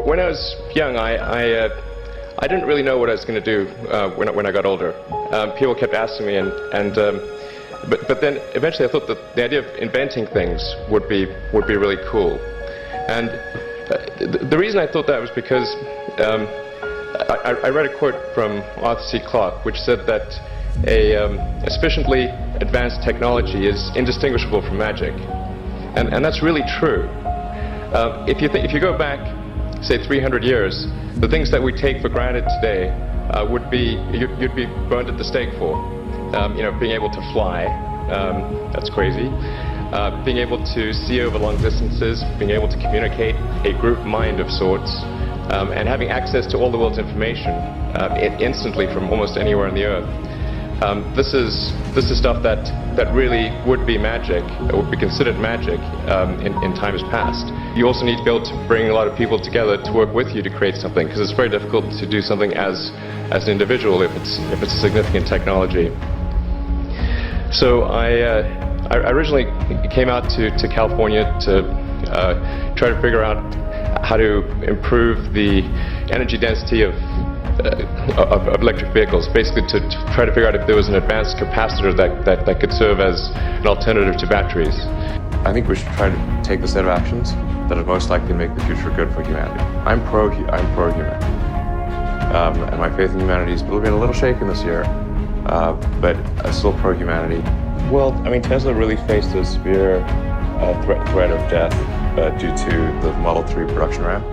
When I was young, I didn't really know what I was going to do when I got older. People kept asking me, but then eventually I thought that the idea of inventing things would be really cool. And the reason I thought that was because I read a quote from Arthur C. Clarke, which said that a sufficiently advanced technology is indistinguishable from magic, and that's really true. If you go back, say 300 years, the things that we take for granted today you'd be burned at the stake for. Being able to fly, that's crazy. Being able to see over long distances, being able to communicate, a group mind of sorts, and having access to all the world's information instantly from almost anywhere on the earth. This is stuff that really would be magic, would be considered magic in times past. You also need to be able to bring a lot of people together to work with you to create something, because it's very difficult to do something as an individual if it's a significant technology. So I originally came out to California to try to figure out how to improve the energy density of electric vehicles, basically to try to figure out if there was an advanced capacitor that could serve as an alternative to batteries. I think we should try to take the set of actions that are most likely to make the future good for humanity. I'm pro-human, and my faith in humanity has been a little shaken this year, but I'm still pro-humanity. Well, I mean, Tesla really faced a severe threat of death due to the Model 3 production ramp.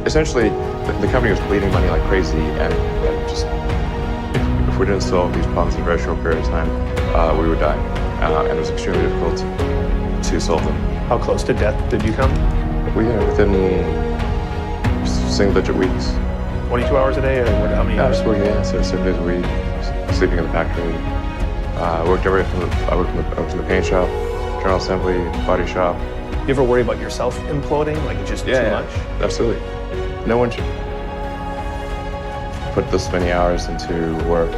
Essentially, the company was bleeding money like crazy, and just if we didn't solve these problems in a very short period of time, we would die. And it was extremely difficult to solve them. How close to death did you come? Within single-digit weeks. 22 hours a day, or how many hours? I was working 7 days a week, sleeping in the factory. I worked everywhere I worked in the paint shop, general assembly, body shop. You ever worry about yourself imploding, like it's just too much? Absolutely. No one should put this many hours into work.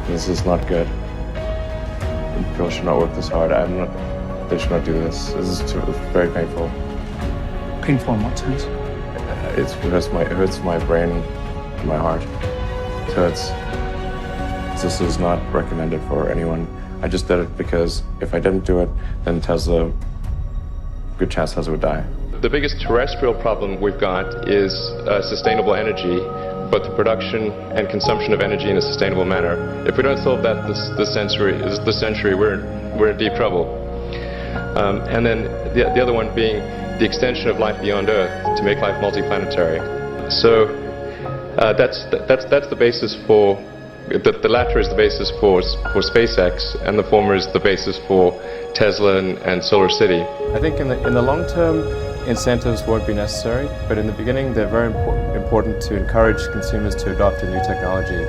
This is not good. People should not work this hard. They should not do this. This is very painful. Painful in what sense? It hurts my brain and my heart. So this is not recommended for anyone. I just did it because if I didn't do it, then Tesla, good chance Tesla would die. The biggest terrestrial problem we've got is sustainable energy, but the production and consumption of energy in a sustainable manner. If we don't solve that this century, we're in deep trouble. And then the other one being the extension of life beyond Earth to make life multiplanetary. So that's the basis for. The latter is the basis for SpaceX, and the former is the basis for Tesla and Solar City. I think in the long term, incentives won't be necessary, but in the beginning, they're very important to encourage consumers to adopt a new technology.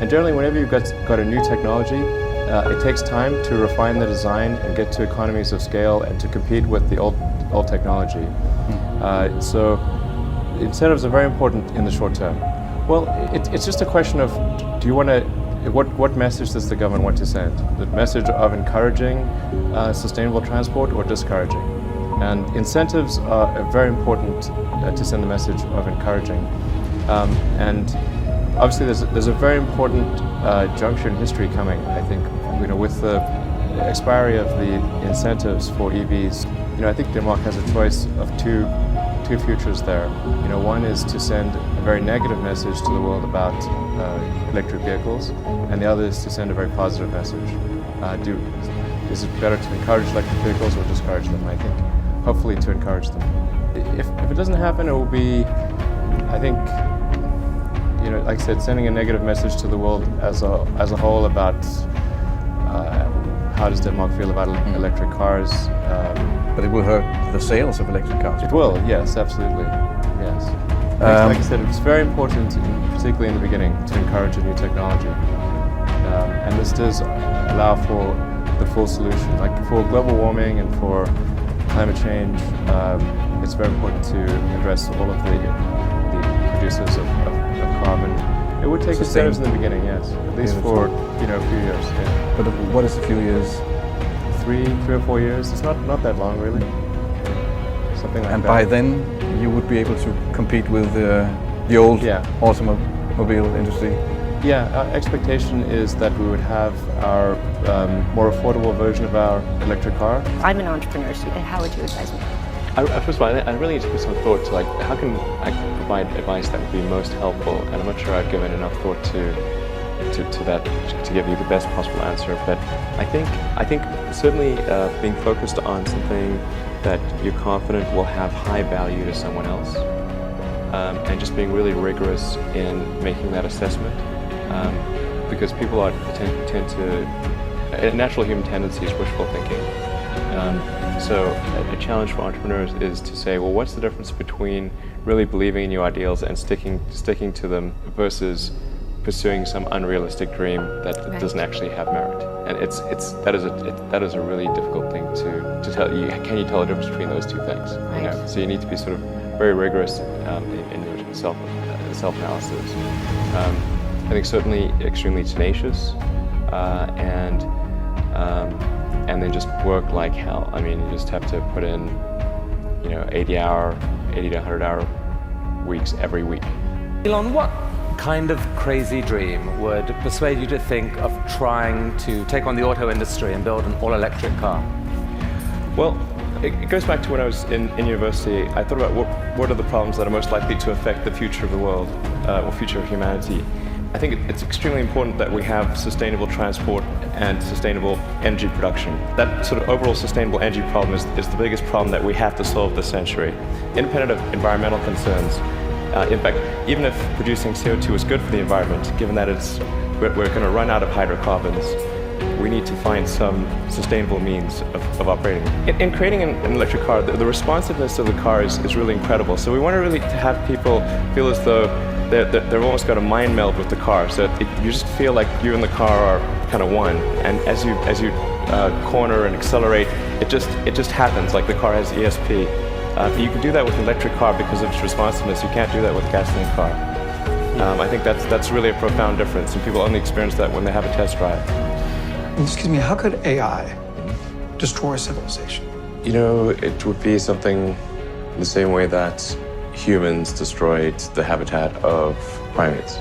And generally, whenever you've got a new technology, it takes time to refine the design and get to economies of scale and to compete with the old technology. So incentives are very important in the short term. Well, it's just a question of, do you want to, what message does the government want to send? The message of encouraging sustainable transport or discouraging? And incentives are very important to send the message of encouraging. And obviously there's a very important juncture in history coming, I think, with the expiry of the incentives for EVs. I think Denmark has a choice of two futures there. One is to send a very negative message to the world about electric vehicles, and the other is to send a very positive message. Is it better to encourage electric vehicles or discourage them? I think hopefully to encourage them. If it doesn't happen, it will be, I think, like I said, sending a negative message to the world as a whole about how does Denmark feel about electric cars. But it will hurt the sales of electric cars. It will, yes, absolutely, yes. Like I said, it's very important, particularly in the beginning, to encourage a new technology. And this does allow for the full solution. Like for global warming and for climate change, it's very important to address all of the producers of carbon. It would take incentives in the beginning, yes, at least for a few years. Yeah. But what is a few years? 3 or 4 years. It's not that long, really. Something like that. And by then, you would be able to compete with the old Yeah. automobile industry? Yeah, our expectation is that we would have our more affordable version of our electric car. I'm an entrepreneur, so how would you advise me? First of all, I really need to put some thought to how can I provide advice that would be most helpful, and I'm not sure I've given enough thought to that to give you the best possible answer. But I think certainly being focused on something that you're confident will have high value to someone else, and just being really rigorous in making that assessment, because people tend to a natural human tendency is wishful thinking. So a challenge for entrepreneurs is to say, well, what's the difference between really believing in your ideals and sticking to them versus pursuing some unrealistic dream that doesn't actually have merit? And that is a really difficult thing to tell you. Can you tell the difference between those two things? Right. You know? So you need to be sort of very rigorous in your self-analysis. I think certainly extremely tenacious, and then just work like hell. I mean, you just have to put in, 80 to 100 hour weeks every week. Elon, what kind of crazy dream would persuade you to think of trying to take on the auto industry and build an all-electric car? Well, it goes back to when I was in university. I thought about what are the problems that are most likely to affect the future of the world, or future of humanity. I think it's extremely important that we have sustainable transport and sustainable energy production. That sort of overall sustainable energy problem is the biggest problem that we have to solve this century, independent of environmental concerns. In fact, even if producing CO2 is good for the environment, given that we're going to run out of hydrocarbons, we need to find some sustainable means of operating. In creating an electric car, the responsiveness of the car is really incredible. So we want to really have people feel as though they've almost got a mind meld with the car. So you just feel like you and the car are kind of one. And as you corner and accelerate, it just happens. Like the car has ESP. You can do that with an electric car because of its responsiveness. You can't do that with a gasoline car. I think that's really a profound difference, and people only experience that when they have a test drive. Excuse me, how could AI destroy civilization? It would be something the same way that humans destroyed the habitat of primates.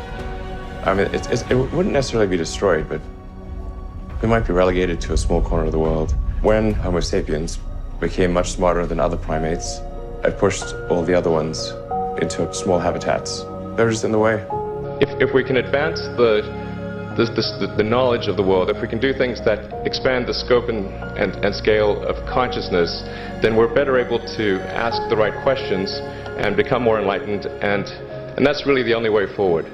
I mean, it wouldn't necessarily be destroyed, but we might be relegated to a small corner of the world. When Homo sapiens became much smarter than other primates, it pushed all the other ones into small habitats. They're just in the way. If we can advance the knowledge of the world, if we can do things that expand the scope and scale of consciousness, then we're better able to ask the right questions and become more enlightened, and that's really the only way forward.